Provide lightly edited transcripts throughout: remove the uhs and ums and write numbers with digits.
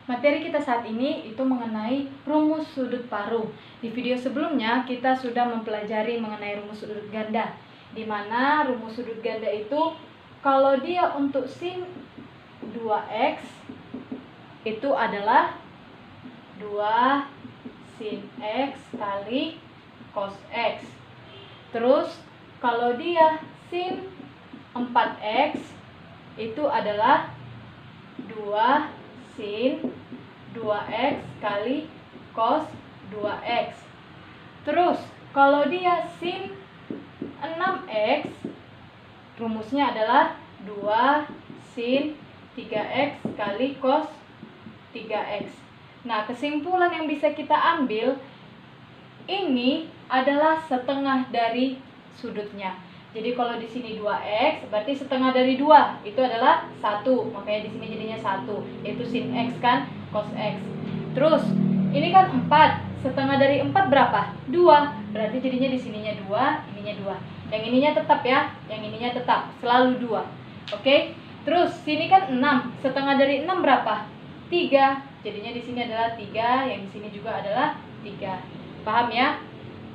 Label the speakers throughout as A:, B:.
A: Materi kita saat ini itu mengenai rumus sudut paruh. Di video sebelumnya kita sudah mempelajari mengenai rumus sudut ganda, di mana rumus sudut ganda itu kalau dia untuk sin 2x itu adalah 2 sin x kali cos x. Terus kalau dia sin 4x itu adalah 2 sin 2x kali cos 2x. Terus kalau dia sin 6x, rumusnya adalah 2 sin 3x kali cos 3x. Nah, kesimpulan yang bisa kita ambil, ini adalah setengah dari sudutnya. Jadi kalau di sini 2x, berarti setengah dari 2 itu adalah 1. Makanya di sini jadinya 1, yaitu sin x kan cos x. Terus ini kan 4. Setengah dari 4 berapa? 2. Berarti jadinya di sininya 2, ininya 2. Yang ininya tetap ya, yang ininya tetap selalu 2. Oke? Terus sini kan 6. Setengah dari 6 berapa? 3. Jadinya di sini adalah 3, yang di sini juga adalah 3. Paham ya?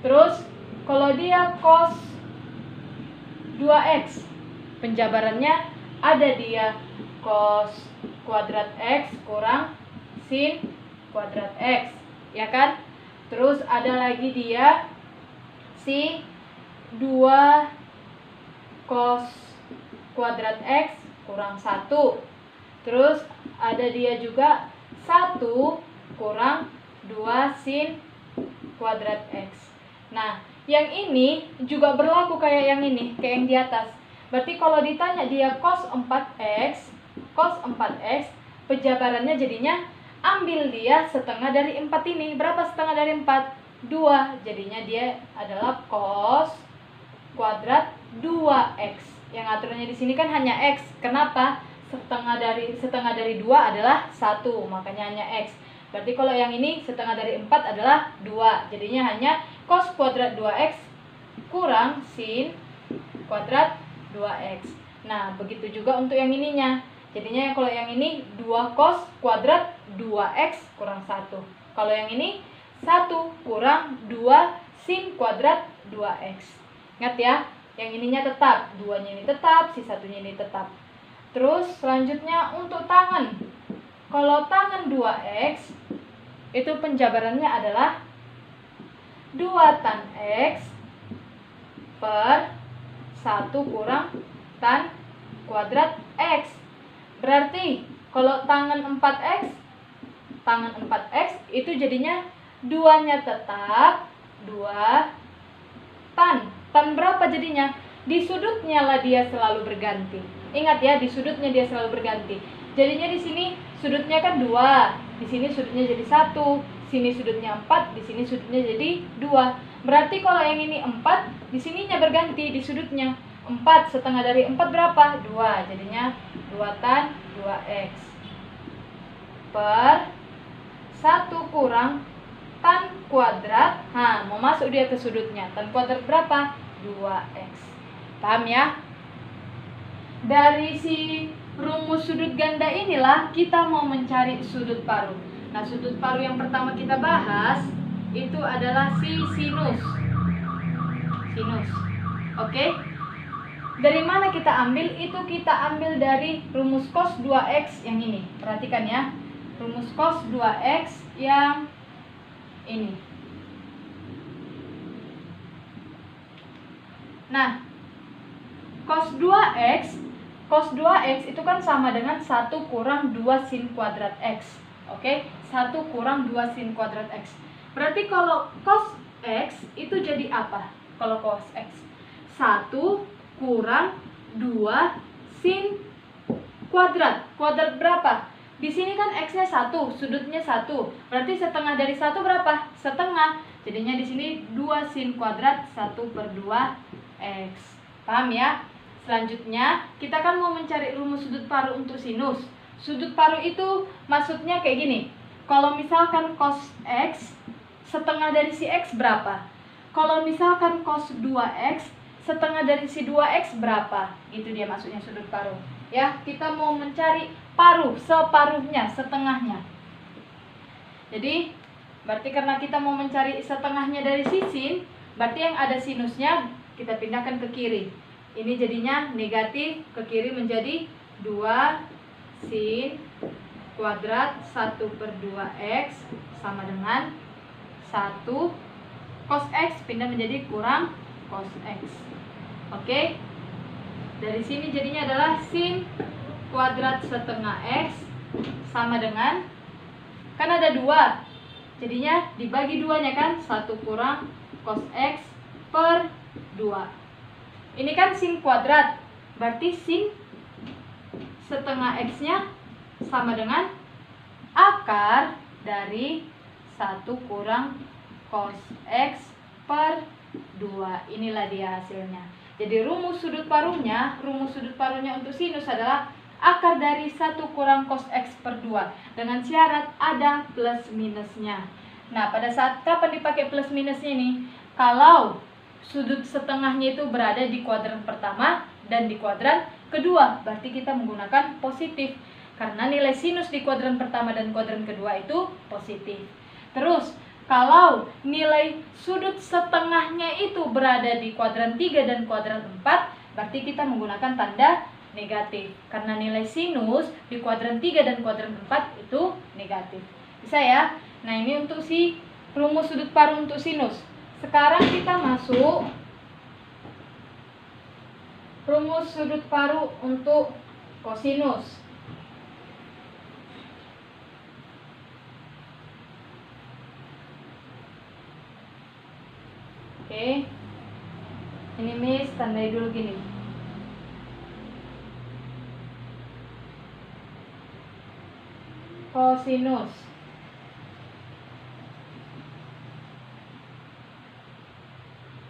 A: Terus kalau dia cos 2x, penjabarannya ada dia cos kuadrat x kurang sin kuadrat x, ya kan? Terus ada lagi dia si 2 cos kuadrat x kurang 1. Terus ada dia juga 1 kurang 2 sin kuadrat x. Nah, yang ini juga berlaku kayak yang ini, kayak yang di atas. Berarti kalau ditanya dia cos 4x, penjabarannya jadinya ambil dia setengah dari 4 ini. Berapa setengah dari 4? 2. Jadinya dia adalah cos kuadrat 2x. Yang aturannya di sini kan hanya x. Kenapa? Setengah dari 2 adalah 1, makanya hanya x. Berarti kalau yang ini setengah dari 4 adalah 2. Jadinya hanya cos kuadrat 2x kurang sin kuadrat 2x. Nah, begitu juga untuk yang ininya. Jadinya kalau yang ini 2 cos kuadrat 2x kurang 1. Kalau yang ini 1 kurang 2 sin kuadrat 2x. Ingat ya, yang ininya tetap, 2-nya ini tetap, si satunya ini tetap. Terus selanjutnya untuk tangan. Kalau tangan 2x, itu penjabarannya adalah 2 tan x per 1 kurang tan kuadrat x. Berarti kalau tangan 4x itu jadinya 2-nya tetap, 2 tan. Tan berapa jadinya? Di sudutnya lah dia selalu berganti. Ingat ya, di sudutnya dia selalu berganti. Jadinya di sini sudutnya kan 2, di sini sudutnya jadi 1, sini sudutnya 4, di sini sudutnya jadi 2. Berarti kalau yang ini 4, di sininya berganti di sudutnya. 4 setengah dari 4 berapa? 2. Jadinya 2 tan 2x per 1 kurang tan kuadrat. Nah, mau masuk dia ke sudutnya. Tan kuadrat berapa? 2x. Paham ya? Dari si rumus sudut ganda inilah kita mau mencari sudut paruh. Nah, sudut paruh yang pertama kita bahas itu adalah si sinus. Oke? Dari mana kita ambil? Itu kita ambil dari rumus cos 2x yang ini. Perhatikan ya. Rumus cos 2x yang ini. Nah, cos 2x itu kan sama dengan 1 kurang 2 sin kuadrat x. Oke? 1 kurang 2 sin kuadrat x. Berarti kalau cos x itu jadi apa? Kalau cos x 1 kurang 2 sin kuadrat. Kuadrat berapa? Di sini kan x-nya 1, sudutnya 1. Berarti setengah dari 1 berapa? Setengah. Jadinya di sini 2 sin kuadrat 1 per 2 x. Paham ya? Selanjutnya, kita kan mau mencari rumus sudut paruh untuk sinus. Sudut paruh itu maksudnya kayak gini. Kalau misalkan cos x, setengah dari si x berapa? Kalau misalkan cos 2x, setengah dari si 2x berapa? Itu dia maksudnya sudut paruh. Ya, kita mau mencari paruh, separuhnya, setengahnya. Jadi berarti karena kita mau mencari setengahnya dari si sin, berarti yang ada sinusnya kita pindahkan ke kiri. Ini jadinya negatif, ke kiri menjadi 2 sin kuadrat 1/2x sama dengan 1 cos x pindah menjadi kurang cos x. Oke. Dari sini jadinya adalah sin kuadrat setengah x sama dengan, kan ada 2, jadinya dibagi 2-nya kan, 1 kurang cos x per 2. Ini kan sin kuadrat, berarti sin setengah x-nya sama dengan akar dari 1 kurang cos x per 2. Inilah dia hasilnya. Jadi rumus sudut paruhnya untuk sinus adalah akar dari 1 kurang cos x per 2. Dengan syarat ada plus minusnya. Nah, pada saat kapan dipakai plus minusnya ini? Kalau sudut setengahnya itu berada di kuadran pertama dan di kuadran kedua, berarti kita menggunakan positif. Karena nilai sinus di kuadran pertama dan kuadran kedua itu positif. Terus, kalau nilai sudut setengahnya itu berada di kuadran 3 dan kuadran 4, berarti kita menggunakan tanda negatif. Karena nilai sinus di kuadran 3 dan kuadran 4 itu negatif. Bisa ya? Nah, ini untuk si rumus sudut paruh untuk sinus. Sekarang kita masuk rumus sudut paruh untuk kosinus. Oke. Ini Miss tandai dulu gini. Kosinus.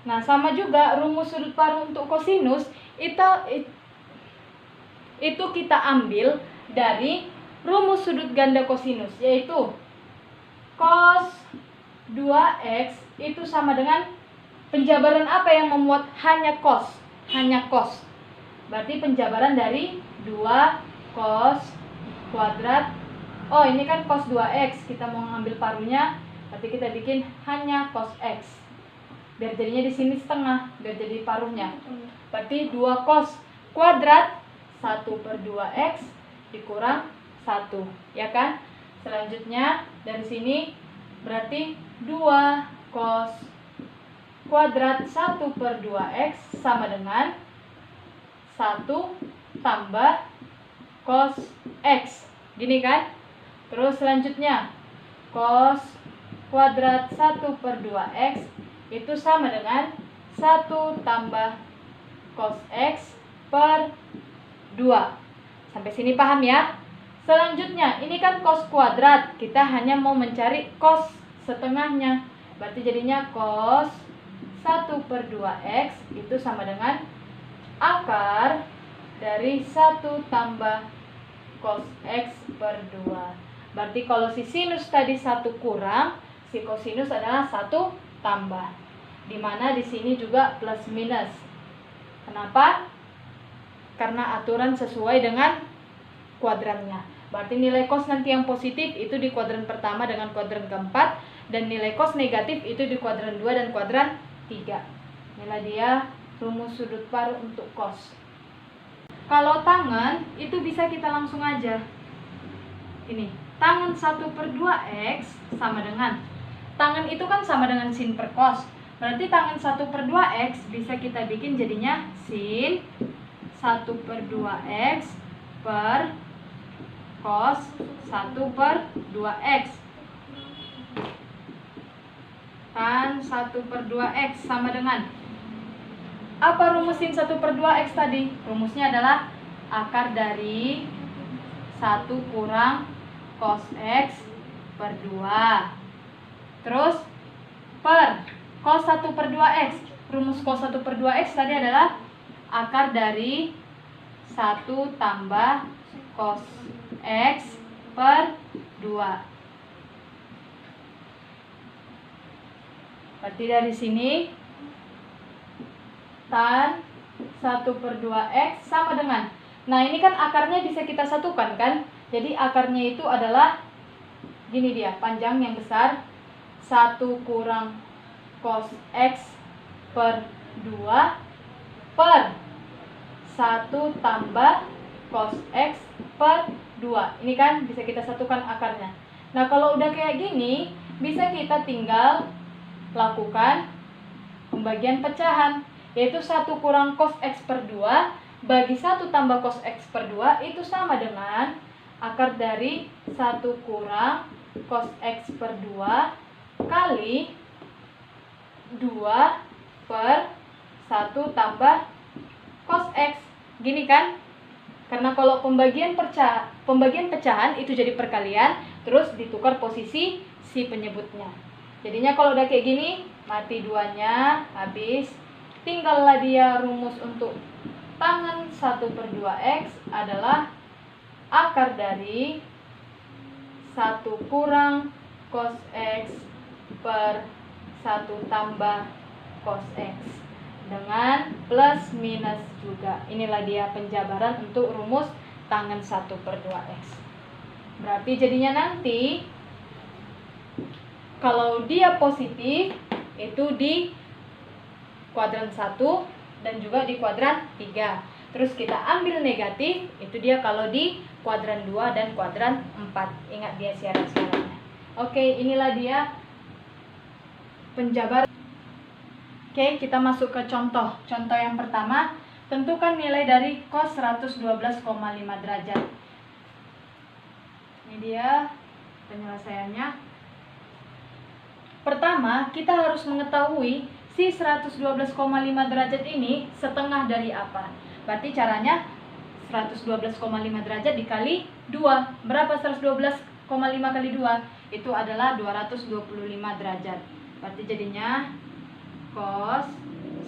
A: Nah, sama juga rumus sudut paruh untuk kosinus itu kita ambil dari rumus sudut ganda kosinus, yaitu cos 2x itu sama dengan penjabaran apa yang memuat hanya cos? Hanya cos. Berarti penjabaran dari 2 cos kuadrat. Oh, ini kan cos 2x. Kita mau ngambil paruhnya, berarti kita bikin hanya cos x. Biar jadinya di sini setengah, biar jadi paruhnya. Berarti 2 cos kuadrat 1/2x dikurang 1, ya kan? Selanjutnya dari sini berarti 2 cos kuadrat 1/2x sama dengan 1 tambah cos x. Gini kan? Terus selanjutnya cos kuadrat 1/2x itu sama dengan 1 tambah cos x per 2. Sampai sini paham ya? Selanjutnya, ini kan cos kuadrat. Kita hanya mau mencari cos setengahnya. Berarti jadinya cos 1/2x itu sama dengan akar dari 1 tambah cos x per 2. Berarti kalau si sinus tadi 1 kurang, si kosinus adalah 1 tambah. Dimana di sini juga plus minus. Kenapa? Karena aturan sesuai dengan kuadrannya. Berarti nilai cos nanti yang positif itu di kuadran pertama dengan kuadran keempat, dan nilai cos negatif itu di kuadran 2 dan kuadran 3. Inilah dia rumus sudut paruh untuk cos. Kalau tangen itu bisa kita langsung aja. Ini, tangen 1/2x sama dengan, tangen itu kan sama dengan sin per cos. Berarti tangen 1/2x bisa kita bikin jadinya sin 1/2x per cos 1/2x. Kan 1/2x sama dengan, apa rumus sin 1/2x tadi? Rumusnya adalah akar dari 1 kurang cos x per 2. Terus per cos 1/2x. Rumus cos 1/2x tadi adalah akar dari 1 tambah cos x per 2. Berarti dari sini tan 1/2x sama dengan, nah ini kan akarnya bisa kita satukan kan. Jadi akarnya itu adalah Gini dia, panjang yang besar 1 kurang cos X per 2 per 1 tambah cos X per 2. Ini kan bisa kita satukan akarnya. Nah, kalau udah kayak gini, bisa kita tinggal lakukan pembagian pecahan, yaitu 1 kurang cos X per 2 bagi 1 tambah cos X per 2 itu sama dengan akar dari 1 kurang cos X per 2 kali 2 per 1 tambah cos X. Gini kan? Karena kalau pembagian pecahan itu jadi perkalian, terus ditukar posisi si penyebutnya. Jadinya kalau udah kayak gini, mati duanya, habis. Tinggallah dia rumus untuk tangen 1 per 2X adalah akar dari 1 kurang cos X per 1 tambah cos X dengan plus minus juga. Inilah dia penjabaran untuk rumus tangen 1 per 2X. Berarti jadinya nanti kalau dia positif itu di kuadran 1 dan juga di kuadran 3. Terus kita ambil negatif, itu dia kalau di kuadran 2 dan kuadran 4. Ingat dia syarat-syaratnya. Oke, inilah dia penjabaran. Oke, kita masuk ke contoh. Contoh yang pertama, tentukan nilai dari cos 112,5 derajat. Ini dia penyelesaiannya. Pertama, kita harus mengetahui si 112,5 derajat ini setengah dari apa. Berarti caranya 112,5 derajat dikali 2. Berapa 112,5 kali 2? Itu adalah 225 derajat. Berarti jadinya cos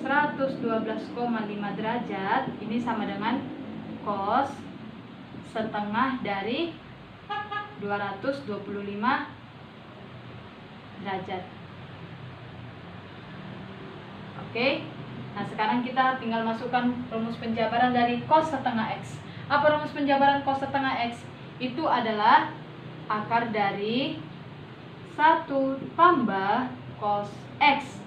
A: 112,5 derajat ini sama dengan cos setengah dari 225 derajat. Oke. Nah, sekarang kita tinggal masukkan rumus penjabaran dari cos setengah X. Apa rumus penjabaran cos setengah X? Itu adalah akar dari 1 tambah cos X.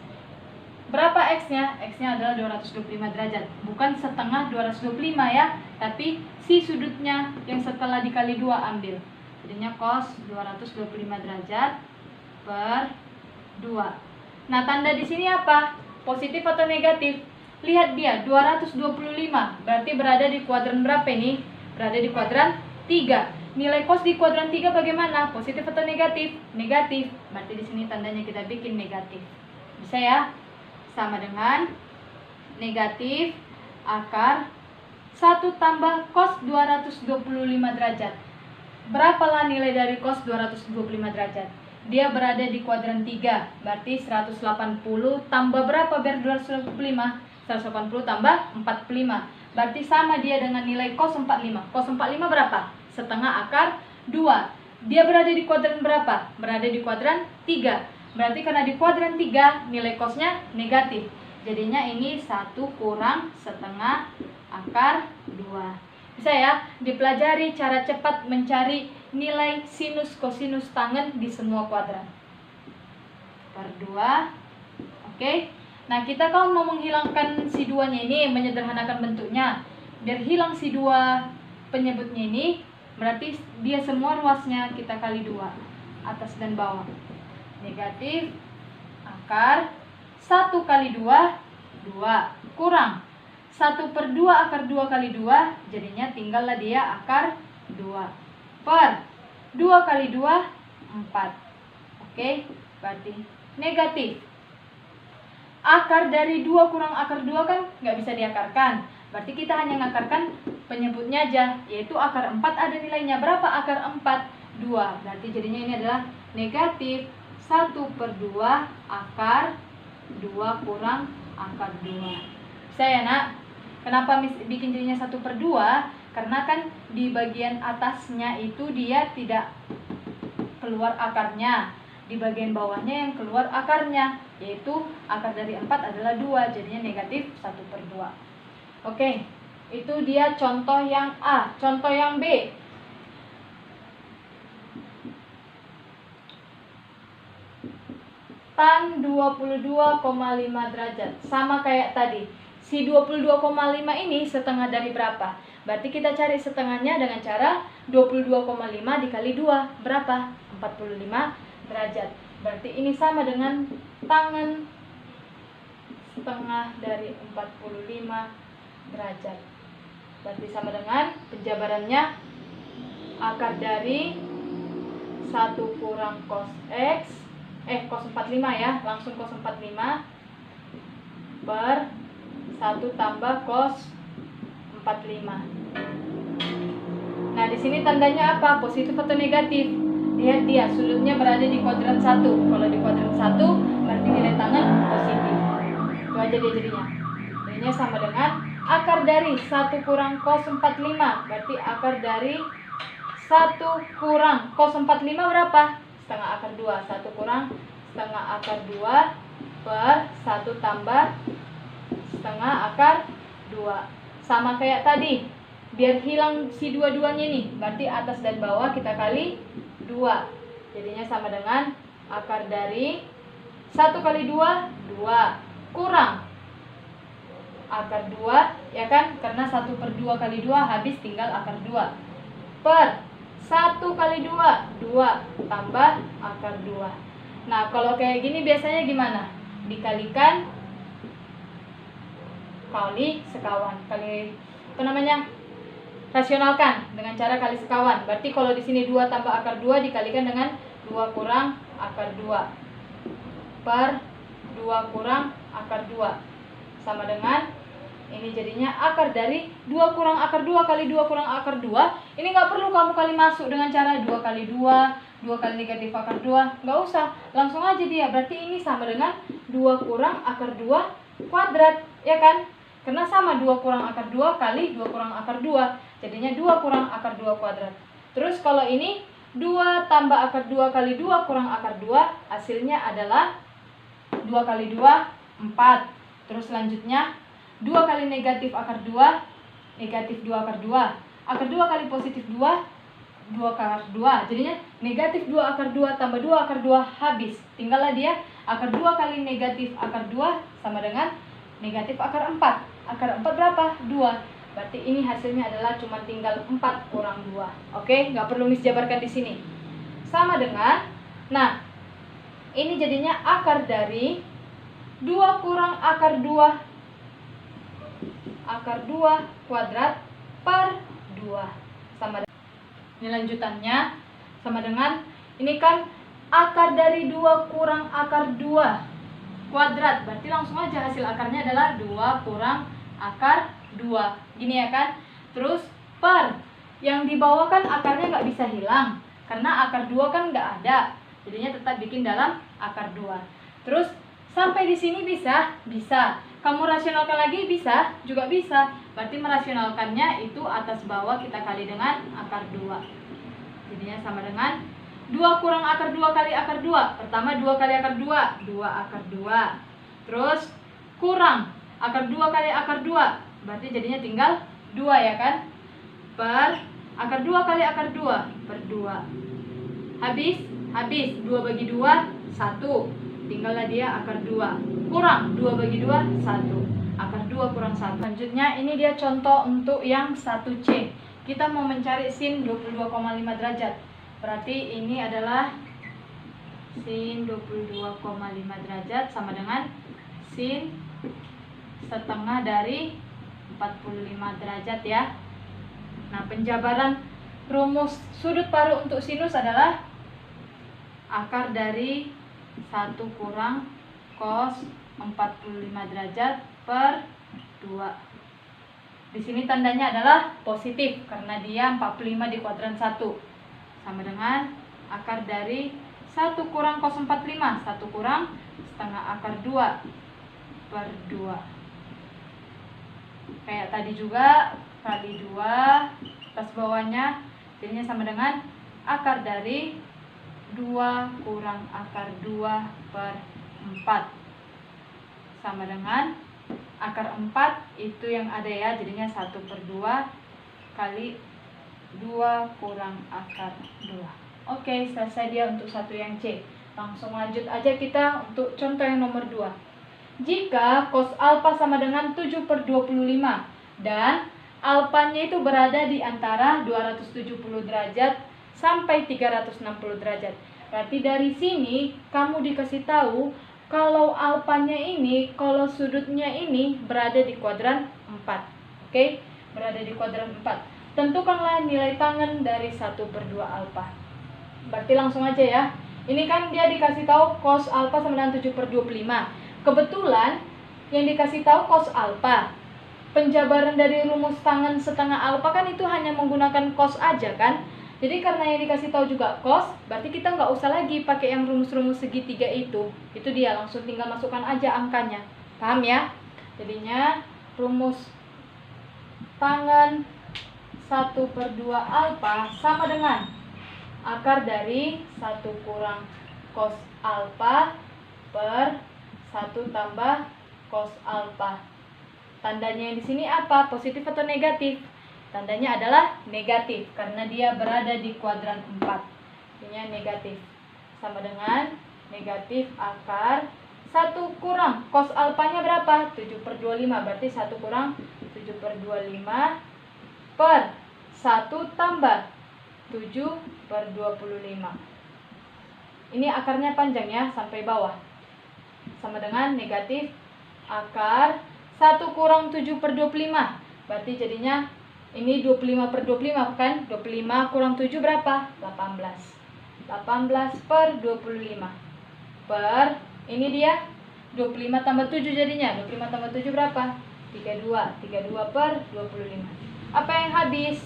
A: Berapa X-nya? X-nya adalah 225 derajat. Bukan setengah 225 ya, tapi si sudutnya yang setelah dikali 2 ambil. Jadinya cos 225 derajat per 2. Nah, tanda di sini apa? Positif atau negatif? Lihat dia, 225. Berarti berada di kuadran berapa ini? Berada di kuadran 3. Nilai cos di kuadran 3 bagaimana? Positif atau negatif? Negatif. Berarti di sini tandanya kita bikin negatif. Bisa ya? Sama dengan negatif akar 1 tambah cos 225 derajat. Berapalah nilai dari cos 225 derajat? Dia berada di kuadran 3, berarti 180 tambah berapa biar 225? 180 tambah 45. Berarti sama dia dengan nilai cos 45. Cos 45 berapa? Setengah akar 2. Dia berada di kuadran berapa? Berada di kuadran 3. Berarti karena di kuadran 3 nilai cosnya negatif. Jadinya ini 1 kurang setengah akar 2. Bisa ya? Dipelajari cara cepat mencari nilai sinus kosinus tangen di semua kuadran. Per 2. Oke. Nah, kita kalau mau menghilangkan si 2-nya ini, menyederhanakan bentuknya. Biar hilang si 2 penyebutnya ini, berarti dia semua ruasnya kita kali 2. Atas dan bawah. Negatif akar 1 kali 2 2 kurang 1 per 2 akar 2 kali 2, jadinya tinggallah dia akar 2 per 2 kali 2 4. Oke, berarti negatif akar dari 2 kurang akar 2 kan nggak bisa diakarkan. Berarti kita hanya ngakarkan penyebutnya aja, yaitu akar 4 ada nilainya. Berapa akar 4? 2. Berarti jadinya ini adalah negatif 1 per 2 akar 2 kurang akar 2. Bisa ya nak? Kenapa bikin jadinya 1 per 2? Karena kan di bagian atasnya itu dia tidak keluar akarnya. Di bagian bawahnya yang keluar akarnya, yaitu akar dari 4 adalah 2. Jadinya negatif 1 per 2. Oke, itu dia contoh yang A. Contoh yang B. tan 22,5 derajat. Sama kayak tadi. Si 22,5 ini setengah dari berapa? Berarti kita cari setengahnya dengan cara 22,5 dikali 2. Berapa? 45 derajat. Berarti ini sama dengan tangan setengah dari 45 derajat. Berarti sama dengan penjabarannya akar dari 1 kurang cos X cos 45 ya, langsung cos 45 per 1 tambah cos 45. Nah, di sini tandanya apa? Positif atau negatif? Lihat dia, sudutnya berada di kuadran 1. Kalau di kuadran 1, berarti nilai tangan positif. Itu aja dia jadinya. Jadinya sama dengan akar dari 1 kurang cos 45. Berarti akar dari 1 kurang cos 45 berapa? Setengah akar 2. 1 kurang setengah akar 2 per 1 tambah setengah akar 2. Sama kayak tadi. Biar hilang si dua-duanya nih. Berarti atas dan bawah kita kali 2. Jadinya sama dengan akar dari 1 kali 2, 2. Kurang akar 2, ya kan? Karena 1 per 2 kali 2 habis, tinggal akar 2. Per 1 kali 2, 2 tambah akar 2. Nah, kalau kayak gini biasanya gimana? Dikalikan kali sekawan. Rasionalkan dengan cara kali sekawan. Berarti kalau di sini 2 tambah akar 2 dikalikan dengan 2 kurang akar 2 per 2 kurang akar 2. Sama dengan ini jadinya akar dari 2 kurang akar 2 kali 2 kurang akar 2. Ini nggak perlu kamu kali masuk dengan cara 2 kali 2, 2 kali negatif akar 2. Nggak usah, langsung aja dia. Berarti ini sama dengan 2 kurang akar 2 kuadrat, ya kan? Karena sama 2 kurang akar 2 kali 2 kurang akar 2. Jadinya 2 kurang akar 2 kuadrat. Terus kalau ini 2 tambah akar 2 kali 2 kurang akar 2, hasilnya adalah 2 kali 2, 4. Terus selanjutnya 2 kali negatif akar 2, negatif 2 akar 2. Akar 2 kali positif 2, 2 akar 2. Jadinya negatif 2 akar 2 tambah 2 akar 2 habis. Tinggallah dia akar 2 kali negatif akar 2 sama dengan negatif akar 4. Akar 4 berapa? 2. Berarti ini hasilnya adalah cuma tinggal 4 kurang 2. Oke, nggak perlu Miss jabarkan di sini. Sama dengan, nah, ini jadinya akar dari 2 kurang akar 2 kuadrat per 2. Sama dengan, ini lanjutannya sama dengan, ini kan akar dari 2 kurang akar 2 kuadrat. Berarti langsung aja hasil akarnya adalah 2 kurang akar 2. Gini ya kan? Terus per, yang di bawah kan akarnya nggak bisa hilang. Karena akar 2 kan nggak ada. Jadinya tetap bikin dalam akar 2. Terus sampai di sini bisa? Bisa. Kamu rasionalkan lagi bisa? Juga bisa. Berarti merasionalkannya itu atas bawah kita kali dengan akar 2. Jadinya sama dengan 2 kurang akar 2 kali akar 2. Pertama 2 kali akar 2, 2 akar 2. Terus kurang akar 2 kali akar 2. Berarti jadinya tinggal 2 ya kan? Per akar 2 kali akar 2 per 2. Habis 2 bagi 2, 1. Tinggallah dia akar 2. Kurang 2 bagi 2, 1. Akar 2 kurang 1. Selanjutnya ini dia contoh untuk yang 1C. Kita mau mencari sin 22,5 derajat. Berarti ini adalah sin 22,5 derajat sama dengan sin setengah dari 45 derajat ya. Nah, penjabaran rumus sudut paruh untuk sinus adalah akar dari 1 kurang cos 45 derajat per 2. Di sini tandanya adalah positif karena dia 45 di kuadran 1. Sama dengan akar dari 1 kurang cos 45, 1 kurang setengah akar 2 per 2. Kayak tadi juga kali 2 atas bawahnya, jadinya sama dengan akar dari 2 kurang akar 2 per 4 sama dengan akar 4 itu yang ada ya, jadinya 1 per 2 kali 2 kurang akar 2. Oke, selesai dia untuk satu yang C. Langsung lanjut aja kita untuk contoh yang nomor 2. Jika cos alfa sama dengan 7/25 dan alfanya itu berada di antara 270 derajat sampai 360 derajat. Berarti dari sini kamu dikasih tahu kalau alfanya ini, kalau sudutnya ini berada di kuadran 4. Oke, berada di kuadran 4. Tentukanlah nilai tangen dari 1/2 alfa. Berarti langsung aja ya. Ini kan dia dikasih tahu cos alfa sama dengan 7/25. Kebetulan yang dikasih tahu cos alfa. Penjabaran dari rumus tangen setengah alfa kan itu hanya menggunakan cos aja kan. Jadi karena yang dikasih tahu juga cos, berarti kita nggak usah lagi pakai yang rumus-rumus segitiga itu. Itu dia, langsung tinggal masukkan aja angkanya. Paham ya? Jadinya rumus tangen 1/2 alfa sama dengan akar dari 1 kurang cos alfa per 1 tambah cos alfa. Tandanya yang di sini apa? Positif atau negatif? Tandanya adalah negatif karena dia berada di kuadran 4. Artinya negatif. Sama dengan negatif akar 1 kurang cos alfanya berapa? 7/25. Berarti 1 kurang 7/25 per 1 tambah 7/25. Ini akarnya panjang ya, sampai bawah. Sama dengan negatif akar 1 kurang 7/25. Berarti jadinya ini 25/25 kan? 25 kurang 7 berapa? 18. 18/25. Per ini dia 25 tambah 7 jadinya. 25 tambah 7 berapa? 32. 32/25. Apa yang habis?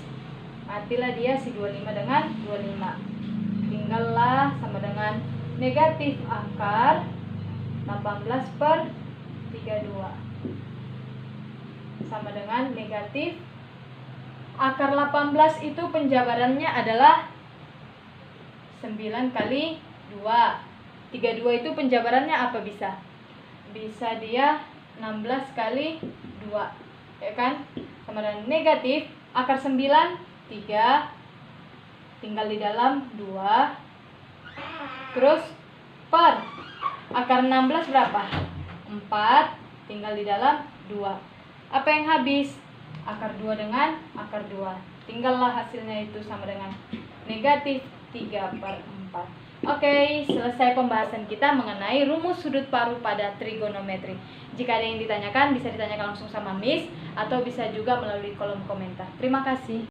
A: Matilah dia si 25 dengan 25. Tinggallah sama dengan negatif akar 18/32. Sama dengan negatif akar 18 itu penjabarannya adalah 9 kali 2. 32 itu penjabarannya apa bisa? Bisa dia 16 kali 2. Ya kan? Sama dengan negatif akar 9 3, tinggal di dalam 2, terus per akar 16 berapa? 4, tinggal di dalam 2. Apa yang habis? Akar 2 dengan akar 2. Tinggallah hasilnya itu sama dengan negatif 3/4. Oke, selesai pembahasan kita mengenai rumus sudut paruh pada trigonometri. Jika ada yang ditanyakan, bisa ditanyakan langsung sama Miss atau bisa juga melalui kolom komentar. Terima kasih.